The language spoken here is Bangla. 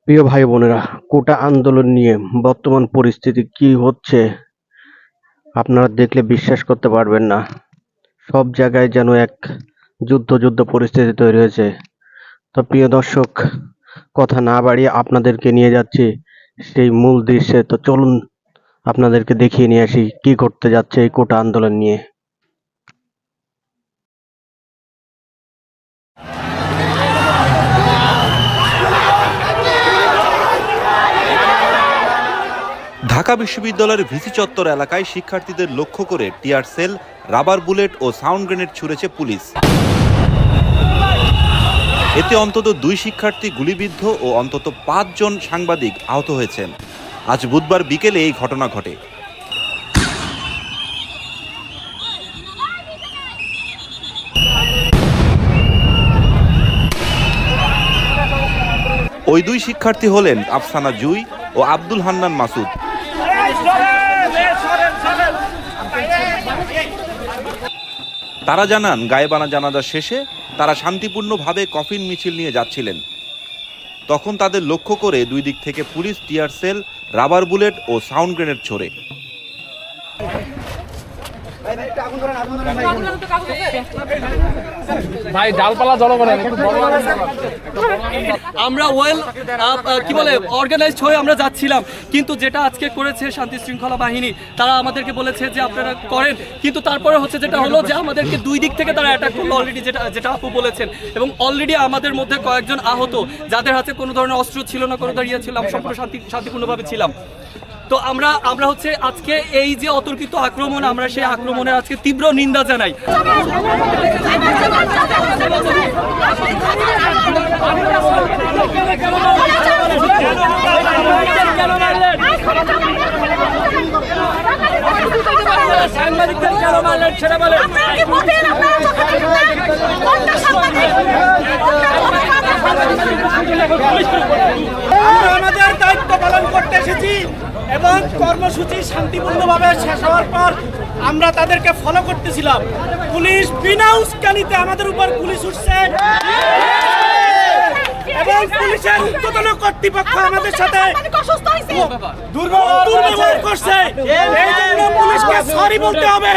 প্রিয় ভাই বোনেরা, কোটা আন্দোলন নিয়ে বর্তমান পরিস্থিতি কি হচ্ছে আপনারা দেখলে বিশ্বাস করতে পারবেন না। সব জায়গায় যেন এক যুদ্ধ পরিস্থিতি তৈরি হয়েছে। তো প্রিয় দর্শক, কথা না বাড়িয়ে আপনাদেরকে নিয়ে যাচ্ছি সেই মূল দৃশ্যে। তো চলুন আপনাদেরকে দেখিয়ে নিয়ে আসি কি করতে যাচ্ছে এই কোটা আন্দোলন নিয়ে। ঢাকা বিশ্ববিদ্যালয়ের ভিসি চত্বর এলাকায় শিক্ষার্থীদের লক্ষ্য করে টিয়ার সেল, রাবার বুলেট ও সাউন্ড গ্রেনেড ছুড়েছে পুলিশ। এতে অন্তত 2 শিক্ষার্থী গুলিবিদ্ধ ও অন্তত 5 জন সাংবাদিক আহত হয়েছেন। আজ বুধবার বিকেলে এই ঘটনা ঘটে। ওই 2 শিক্ষার্থী হলেন আফসানা জুই ও আব্দুল হান্নান মাসুদ। তারা জানান, গায়েবানা জানাজা শেষে তারা শান্তিপূর্ণভাবে কফিন মিছিল নিয়ে যাচ্ছিলেন। তখন তাদের লক্ষ্য করে 2 দিক থেকে police tear shell, rubber bullet ও সাউন্ড গ্রেনেড ছোড়ে। ভাই ডালপালা জনগণের আমরা অর্গানাইজড হয়ে আমরা যাচ্ছিলাম, কিন্তু যেটা আজকে করেছে শান্তি শৃঙ্খলা বাহিনী, তারা আমাদেরকে বলেছে যে আপনারা করেন, কিন্তু তারপরে হচ্ছে যেটা হলো যে আমাদেরকে 2 দিক থেকে তারা অ্যাটাক করলো অলরেডি, যেটা আপু বলেছেন, এবং অলরেডি আমাদের মধ্যে কয়েকজন আহত, যাদের হাতে কোনো ধরনের অস্ত্র ছিল না, কোনো দাঁড়িয়ে ছিলাম, সম্পূর্ণ শান্তিপূর্ণভাবে ছিলাম। তো আমরা হচ্ছে আজকে এই যে অতর্কিত আক্রমণ, আমরা সেই আক্রমণের আজকে তীব্র নিন্দা জানাই। সাংবাদিকদের কেন মারলেন সেটা বলেন। আমরা আমাদের দায়িত্ব পালন করতে এসেছি এবং কর্মসূচি শান্তিপূর্ণভাবে শেষ হওয়ার পর আমরা তাদেরকে ফলো করতেছিলাম। পুলিশ বিনা উস্কানিতে আমাদের উপর পুলিশ উঠছে এবং পুলিশের ঊর্ধ্বতন কর্তৃপক্ষ আমাদের সাথে দুর্ব্যবহার করছে। এই জন্য পুলিশকে সরি বলতে হবে।